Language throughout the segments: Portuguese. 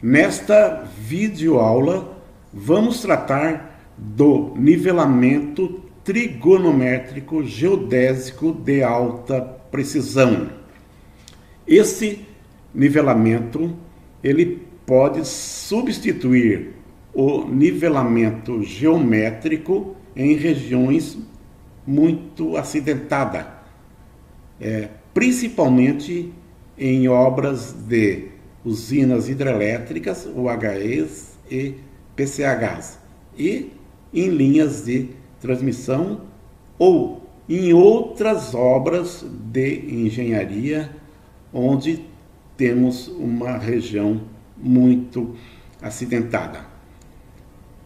Nesta videoaula, vamos tratar do nivelamento trigonométrico geodésico de alta precisão. Esse nivelamento ele pode substituir o nivelamento geométrico em regiões muito acidentadas, principalmente em obras de usinas hidrelétricas, UHEs e PCHs, e em linhas de transmissão ou em outras obras de engenharia onde temos uma região muito acidentada.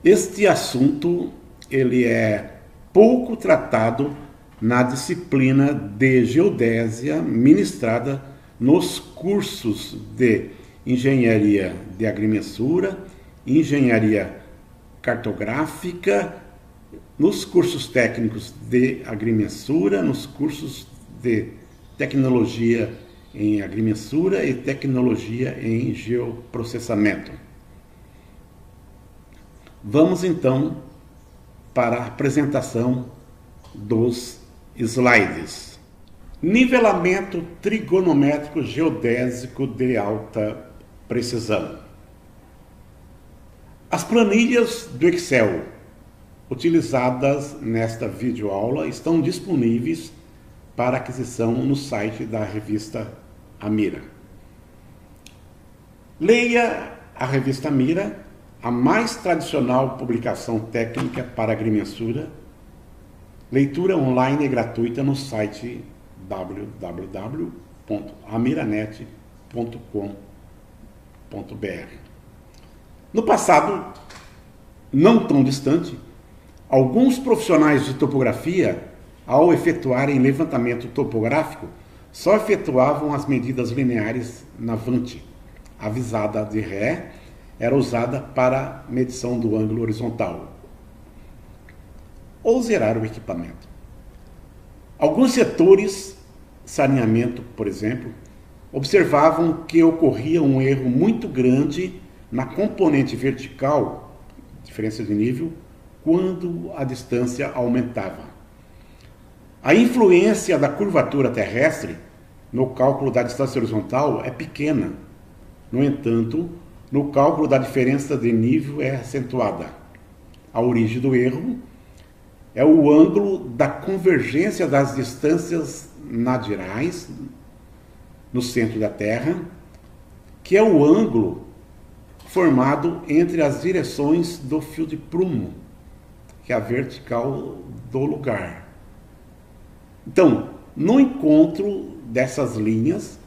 Este assunto ele é pouco tratado na disciplina de geodésia ministrada nos cursos de engenharia de agrimensura, engenharia cartográfica, nos cursos técnicos de agrimensura, nos cursos de tecnologia em agrimensura e tecnologia em geoprocessamento. Vamos então para a apresentação dos slides. Nivelamento trigonométrico geodésico de alta precisão. As planilhas do Excel utilizadas nesta videoaula estão disponíveis para aquisição no site da revista Amira. Leia a revista Amira, a mais tradicional publicação técnica para agrimensura, leitura online e gratuita no site www.amiranet.com.br. No passado, não tão distante, alguns profissionais de topografia, ao efetuarem levantamento topográfico, só efetuavam as medidas lineares na vante. A visada de ré era usada para medição do ângulo horizontal ou zerar o equipamento. Alguns setores, saneamento, por exemplo, observavam que ocorria um erro muito grande na componente vertical, diferença de nível, quando a distância aumentava. A influência da curvatura terrestre no cálculo da distância horizontal é pequena. No entanto, no cálculo da diferença de nível é acentuada. A origem do erro é o ângulo da convergência das distâncias nadirais no centro da Terra, que é o ângulo formado entre as direções do fio de prumo, que é a vertical do lugar. Então, no encontro dessas linhas,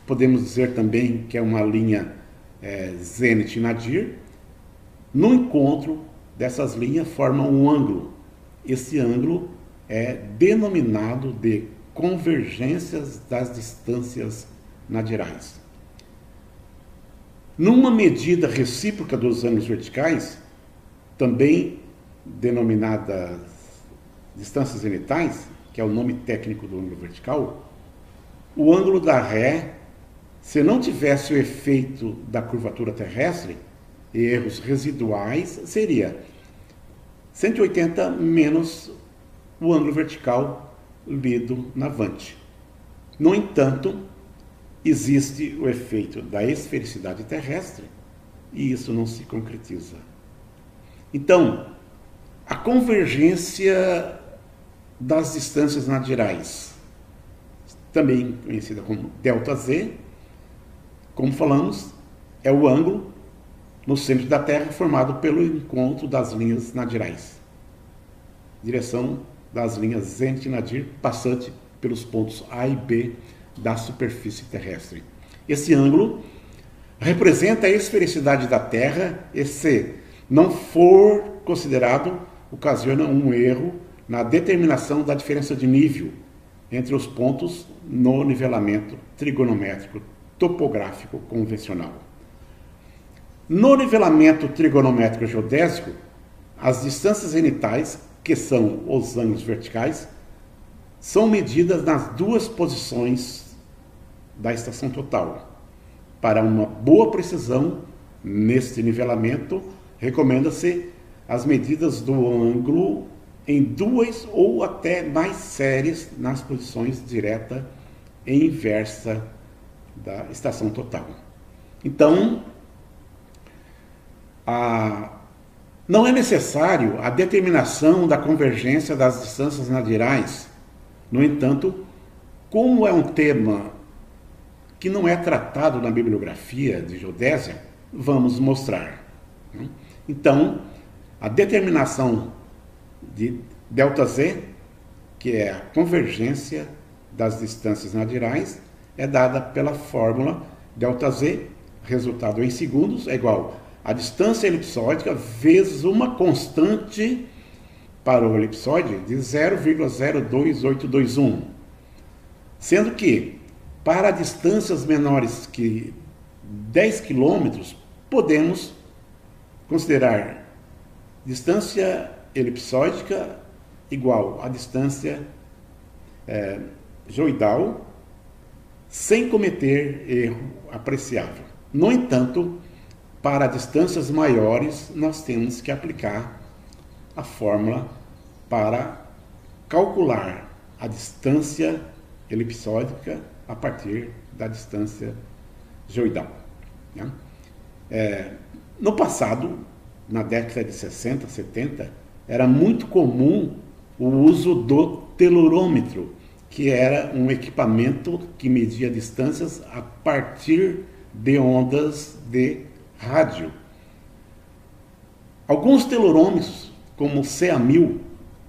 podemos dizer também que é uma linha zênite-nadir, no encontro dessas linhas formam um ângulo. Esse ângulo é denominado de convergências das distâncias nadirais. Numa medida recíproca dos ângulos verticais, também denominadas distâncias zenitais, que é o nome técnico do ângulo vertical, o ângulo da ré, se não tivesse o efeito da curvatura terrestre e erros residuais, seria 180 menos o ângulo vertical lido na vante. No entanto, existe o efeito da esfericidade terrestre e isso não se concretiza. Então, a convergência das distâncias nadirais, também conhecida como ΔZ, como falamos, é o ângulo no centro da Terra formado pelo encontro das linhas nadirais. Direção das linhas zênite-nadir passante pelos pontos A e B da superfície terrestre. Esse ângulo representa a esfericidade da Terra e, se não for considerado, ocasiona um erro na determinação da diferença de nível entre os pontos no nivelamento trigonométrico topográfico convencional. No nivelamento trigonométrico geodésico, as distâncias zenitais, que são os ângulos verticais, são medidas nas duas posições da estação total. Para uma boa precisão, Neste nivelamento, recomenda-se as medidas do ângulo em 2 ou até mais séries nas posições direta e inversa da estação total. Então, não é necessário a determinação da convergência das distâncias nadirais. No entanto, como é um tema que não é tratado na bibliografia de geodésia, vamos mostrar. Então, a determinação de ΔZ, que é a convergência das distâncias nadirais, é dada pela fórmula ΔZ, resultado em segundos, é igual a distância elipsóidica vezes uma constante para o elipsóide de 0,02821. Sendo que, para distâncias menores que 10 km, podemos considerar distância elipsóidica igual a distância geoidal, sem cometer erro apreciável. No entanto, para distâncias maiores, nós temos que aplicar a fórmula para calcular a distância elipsóidica a partir da distância geoidal. No passado, na década de 60, 70, era muito comum o uso do telurômetro, que era um equipamento que media distâncias a partir de ondas de rádio. Alguns telurômetros, como o CA1000,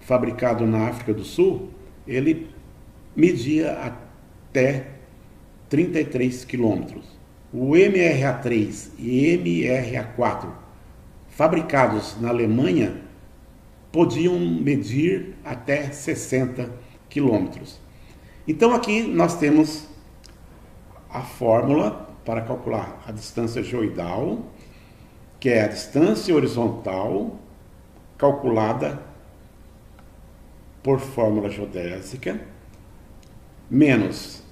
fabricado na África do Sul, ele media até 33 quilômetros. O MRA3 e MRA4, fabricados na Alemanha, podiam medir até 60 quilômetros. Então aqui nós temos a fórmula para calcular a distância geoidal, que é a distância horizontal calculada por fórmula geodésica, menos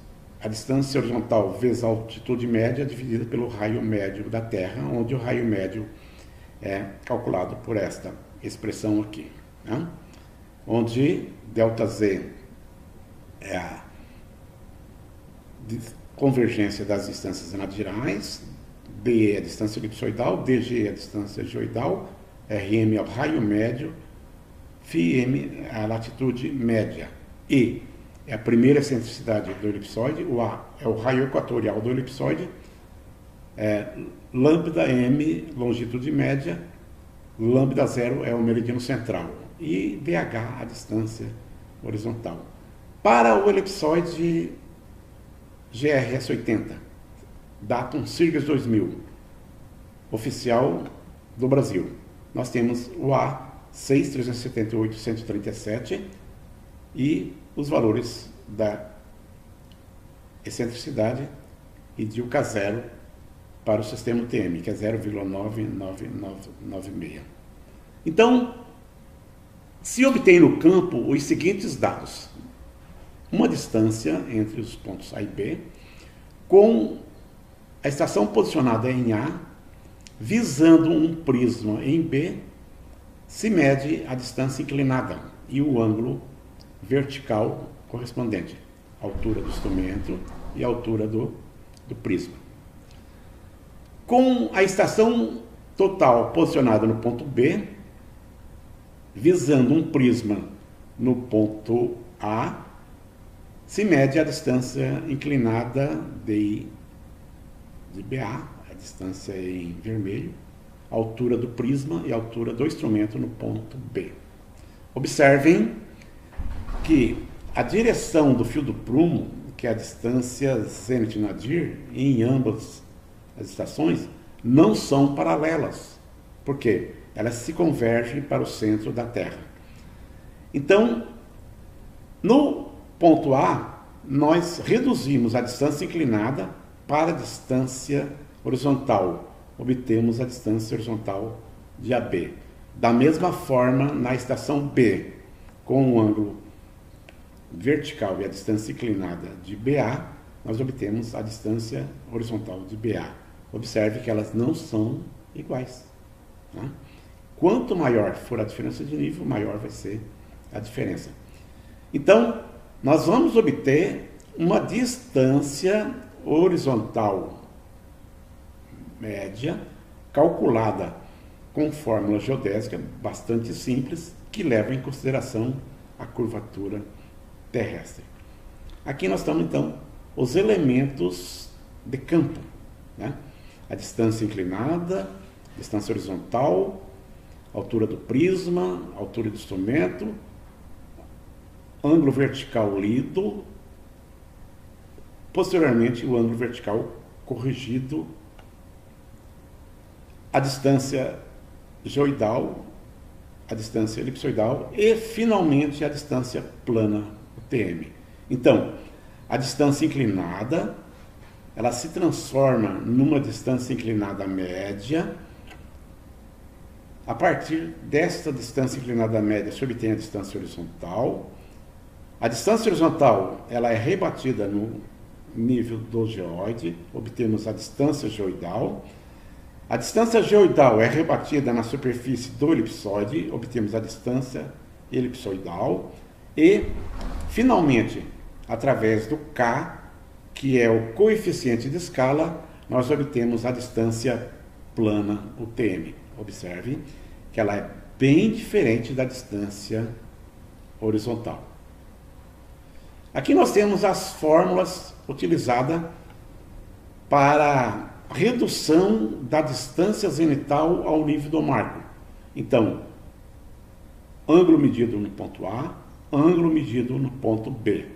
a distância horizontal vezes a altitude média dividida pelo raio médio da Terra, onde o raio médio é calculado por esta expressão aqui, onde ΔZ é a convergência das distâncias nadirais, DE é a distância elipsoidal, DG é a distância geoidal, RM é o raio médio, φm é a latitude média, E é a primeira excentricidade do elipsoide, o A é o raio equatorial do elipsoide, lambda M, longitude média, lambda 0 é o meridiano central e BH a distância horizontal. Para o elipsoide GRS 80, datum Sirgas 2000, oficial do Brasil, nós temos o A 6.378.137 e os valores da excentricidade e de UK0 para o sistema UTM, que é 0,99996. Então, se obtém no campo os seguintes dados: uma distância entre os pontos A e B, com a estação posicionada em A, visando um prisma em B, se mede a distância inclinada e o ângulo vertical correspondente, a altura do instrumento e a altura do prisma. Com a estação total posicionada no ponto B, visando um prisma no ponto A, se mede a distância inclinada de BA, a distância em vermelho, a altura do prisma e a altura do instrumento no ponto B. Observem que a direção do fio do prumo, que é a distância zênite-nadir, em ambas as estações, não são paralelas, porque elas se convergem para o centro da Terra. Então, no ponto A, nós reduzimos a distância inclinada para a distância horizontal. Obtemos a distância horizontal de AB. Da mesma forma, na estação B, com o ângulo vertical e a distância inclinada de BA, nós obtemos a distância horizontal de BA. Observe que elas não são iguais. Né? Quanto maior for a diferença de nível, maior vai ser a diferença. Então, nós vamos obter uma distância horizontal média calculada com fórmula geodésica bastante simples que leva em consideração a curvatura terrestre. Aqui nós estamos, então, os elementos de campo, né? A distância inclinada, distância horizontal, altura do prisma, altura do instrumento, ângulo vertical lido, posteriormente o ângulo vertical corrigido, a distância geoidal, a distância elipsoidal e, finalmente, a distância plana, o TM. Então, a distância inclinada, ela se transforma numa distância inclinada média. A partir desta distância inclinada média, se obtém a distância horizontal. A distância horizontal, ela é rebatida no nível do geóide, obtemos a distância geoidal. A distância geoidal é rebatida na superfície do elipsoide, obtemos a distância elipsoidal. E, finalmente, através do K, que é o coeficiente de escala, nós obtemos a distância plana, o TM. Observe que ela é bem diferente da distância horizontal. Aqui nós temos as fórmulas utilizadas para redução da distância zenital ao nível do marco. Então, ângulo medido no ponto A, ângulo medido no ponto B.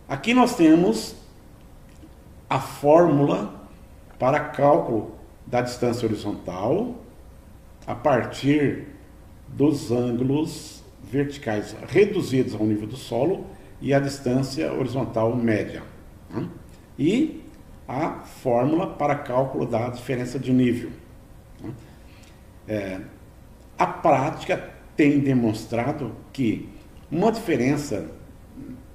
Aqui nós temos a fórmula para cálculo da distância horizontal a partir dos ângulos verticais reduzidos ao nível do solo e a distância horizontal média. E a fórmula para cálculo da diferença de nível. A prática tem demonstrado que uma diferença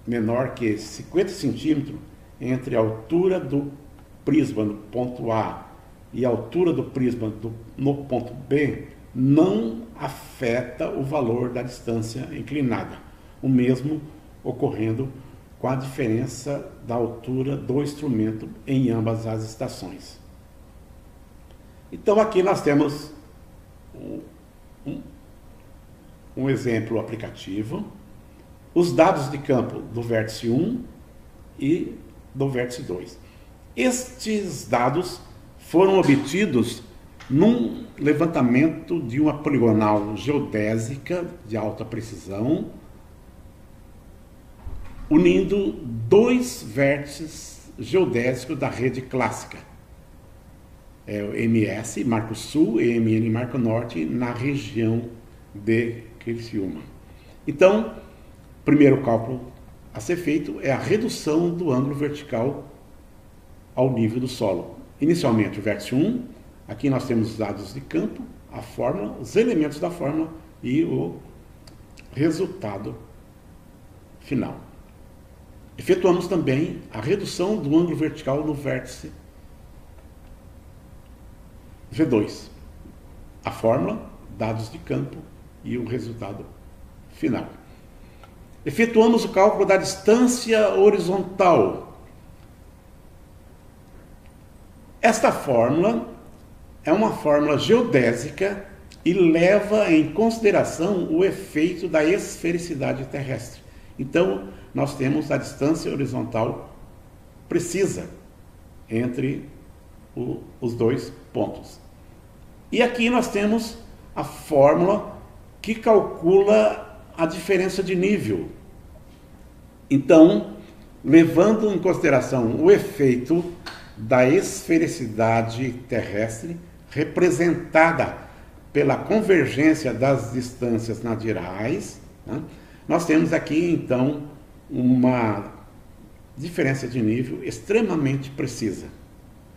menor que 50 centímetros entre a altura do prisma no ponto A e a altura do prisma no ponto B não afeta o valor da distância inclinada. O mesmo ocorrendo com a diferença da altura do instrumento em ambas as estações. Então aqui nós temos um exemplo aplicativo, os dados de campo do vértice 1 e do vértice 2. Estes dados foram obtidos num levantamento de uma poligonal geodésica de alta precisão, unindo dois vértices geodésicos da rede clássica, o MS, Marco Sul, e MN, Marco Norte, na região de Criciúma. Então, o primeiro cálculo a ser feito é a redução do ângulo vertical ao nível do solo. Inicialmente, o vértice 1, aqui nós temos os dados de campo, a fórmula, os elementos da fórmula e o resultado final. Efetuamos também a redução do ângulo vertical no vértice V2. A fórmula, dados de campo e o resultado final. Efetuamos o cálculo da distância horizontal. Esta fórmula é uma fórmula geodésica e leva em consideração o efeito da esfericidade terrestre. Então, nós temos a distância horizontal precisa entre os dois pontos. E aqui nós temos a fórmula que calcula a diferença de nível. Então, levando em consideração o efeito da esfericidade terrestre, representada pela convergência das distâncias nadirais, né? Nós temos aqui, então, uma diferença de nível extremamente precisa.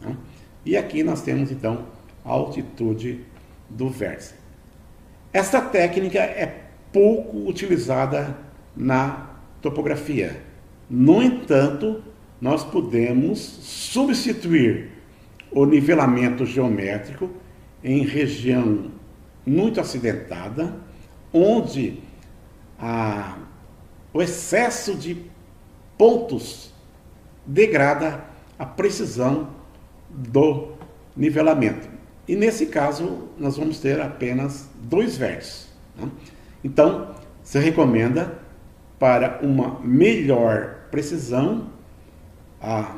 Né? E aqui nós temos, então, a altitude do vértice. Esta técnica é pouco utilizada na topografia. No entanto, nós podemos substituir o nivelamento geométrico em região muito acidentada, onde o excesso de pontos degrada a precisão do nivelamento. E nesse caso, nós vamos ter apenas 2 vértices, né? Então, se recomenda, para uma melhor precisão, a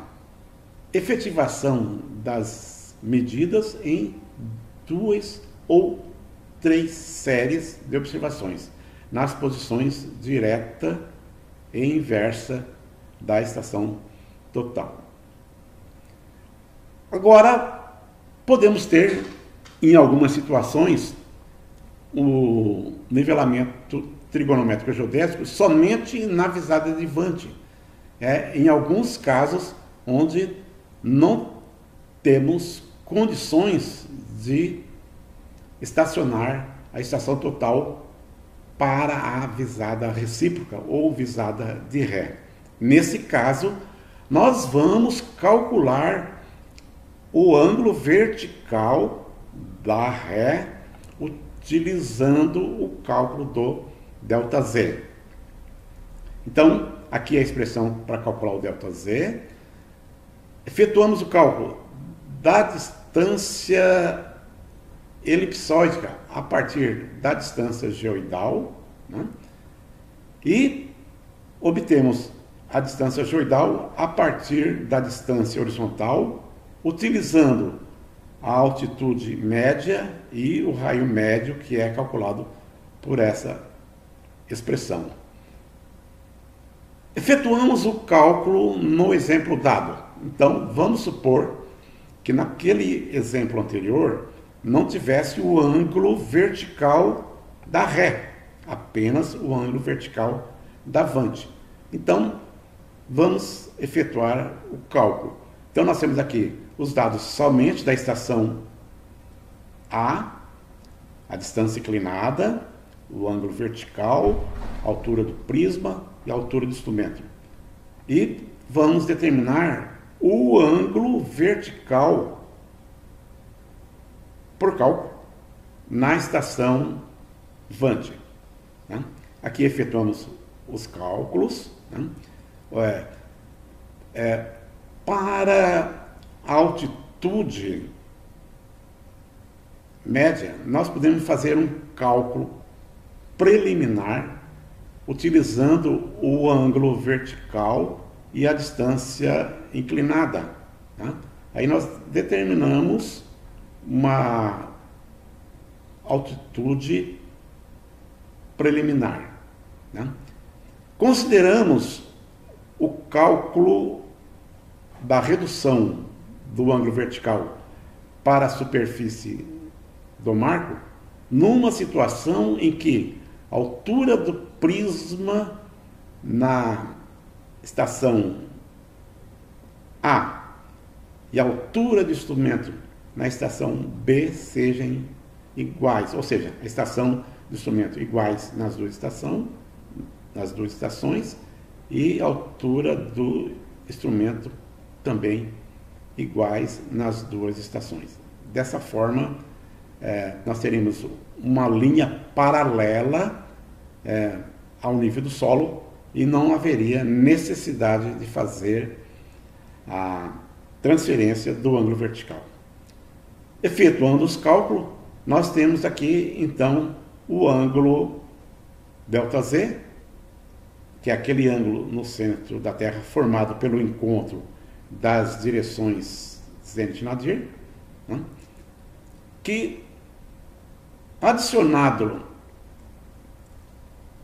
efetivação das medidas em 2 ou 3 séries de observações, nas posições direta e inversa da estação total. Agora, podemos ter, em algumas situações, o nivelamento trigonométrico geodésico somente na visada advante. Em alguns casos onde não temos condições de estacionar a estação total para a visada recíproca ou visada de ré. Nesse caso, nós vamos calcular o ângulo vertical da ré utilizando o cálculo do ΔZ. Então, aqui a expressão para calcular o ΔZ. Efetuamos o cálculo da distância elipsóidica a partir da distância geoidal, né? E obtemos a distância geoidal a partir da distância horizontal, utilizando a altitude média e o raio médio, que é calculado por essa expressão. Efetuamos o cálculo no exemplo dado. Então, vamos supor que naquele exemplo anterior não tivesse o ângulo vertical da ré, apenas o ângulo vertical da vante. Então, vamos efetuar o cálculo. Então, nós temos aqui os dados somente da estação A, a distância inclinada, o ângulo vertical, a altura do prisma e a altura do instrumento. E vamos determinar o ângulo vertical por cálculo na estação vante, né? Aqui efetuamos os cálculos, né? Para a altitude média, nós podemos fazer um cálculo preliminar utilizando o ângulo vertical e a distância inclinada, tá? Aí nós determinamos uma altitude preliminar, né? Consideramos o cálculo da redução do ângulo vertical para a superfície do marco numa situação em que a altura do prisma na estação A e a altura do instrumento na estação B sejam iguais, ou seja, a estação do instrumento iguais nas duas estações e a altura do instrumento também iguais nas duas estações. Dessa forma, nós teremos uma linha paralela ao nível do solo e não haveria necessidade de fazer a transferência do ângulo vertical. Efetuando os cálculos, nós temos aqui, então, o ângulo ΔZ, que é aquele ângulo no centro da Terra formado pelo encontro das direções zênite e nadir, né? Que, adicionado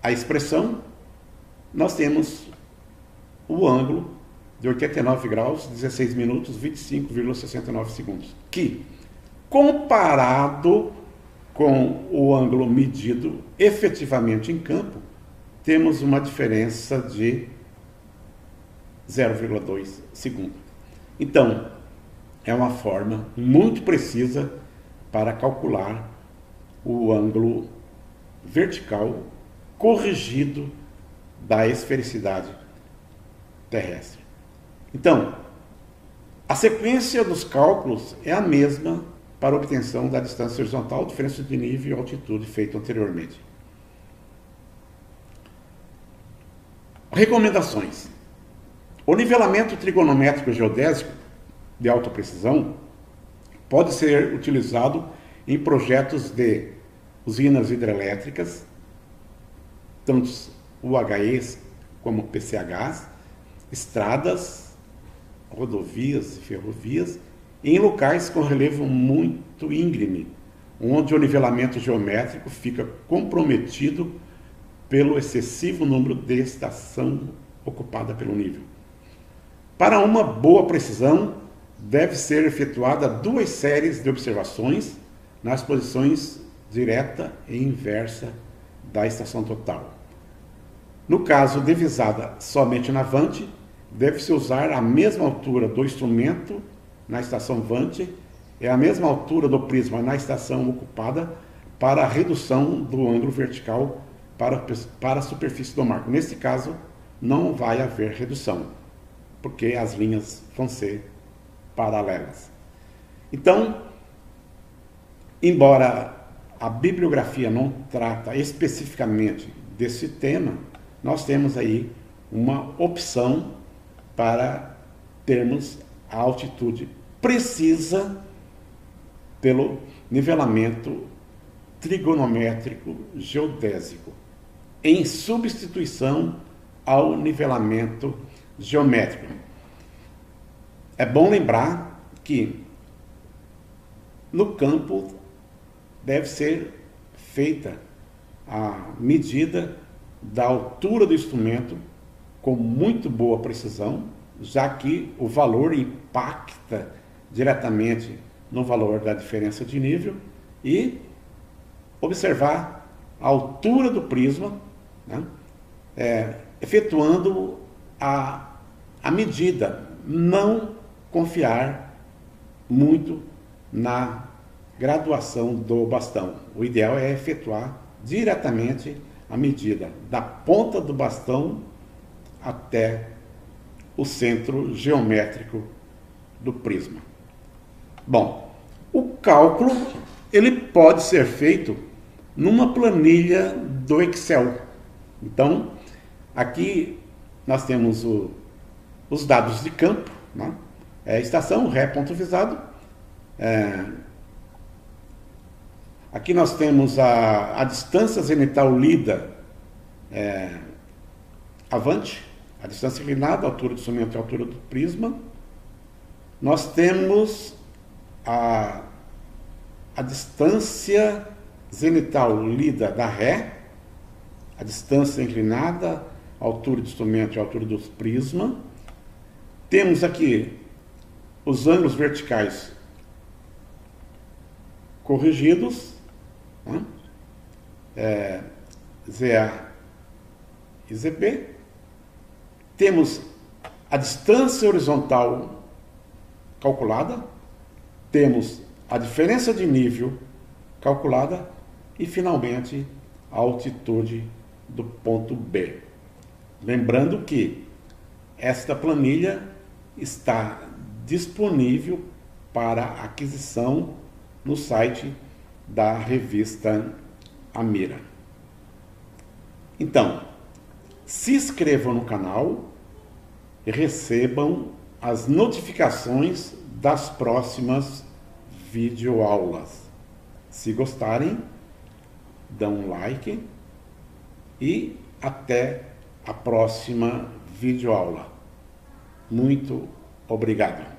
à expressão, nós temos o ângulo de 89 graus, 16 minutos, 25,69 segundos, que, comparado com o ângulo medido efetivamente em campo, temos uma diferença de 0,2 segundo. Então, é uma forma muito precisa para calcular o ângulo vertical corrigido da esfericidade terrestre. Então, A sequência dos cálculos é a mesma para a obtenção da distância horizontal, diferença de nível e altitude feito anteriormente. Recomendações. O nivelamento trigonométrico geodésico de alta precisão pode ser utilizado em projetos de usinas hidrelétricas, tanto UHEs como PCHs, estradas, rodovias e ferrovias, em locais com relevo muito íngreme, onde o nivelamento geométrico fica comprometido pelo excessivo número de estação ocupada pelo nível. Para uma boa precisão, deve ser efetuada 2 séries de observações nas posições direta e inversa da estação total. No caso de visada somente na vante, deve-se usar a mesma altura do instrumento na estação vante e a mesma altura do prisma na estação ocupada para a redução do ângulo vertical para a superfície do marco. Nesse caso, não vai haver redução, porque as linhas vão ser paralelas. Então, embora a bibliografia não trata especificamente desse tema, nós temos aí uma opção para termos a altitude precisa pelo nivelamento trigonométrico geodésico, em substituição ao nivelamento geométrico. É bom lembrar que no campo deve ser feita a medida da altura do instrumento com muito boa precisão, já que o valor impacta diretamente no valor da diferença de nível, e observar a altura do prisma, né, efetuando a medida, não confiar muito na graduação do bastão. O ideal é efetuar diretamente a medida da ponta do bastão até o centro geométrico do prisma. Bom, o cálculo ele pode ser feito numa planilha do Excel. Então, aqui nós temos os dados de campo, né? Estação, ré, ponto visado. Aqui nós temos a distância zenital lida avante, a distância inclinada, a altura do instrumento e a altura do prisma. Nós temos a distância zenital lida da ré, a distância inclinada, a altura do instrumento e a altura do prisma. Temos aqui os ângulos verticais corrigidos, né? ZA e ZB. Temos a distância horizontal calculada, temos a diferença de nível calculada e, finalmente, a altitude do ponto B. Lembrando que esta planilha está disponível para aquisição no site da revista Amira. Então, se inscrevam no canal e recebam as notificações das próximas videoaulas. Se gostarem, dão um like e até a próxima videoaula. Muito obrigado.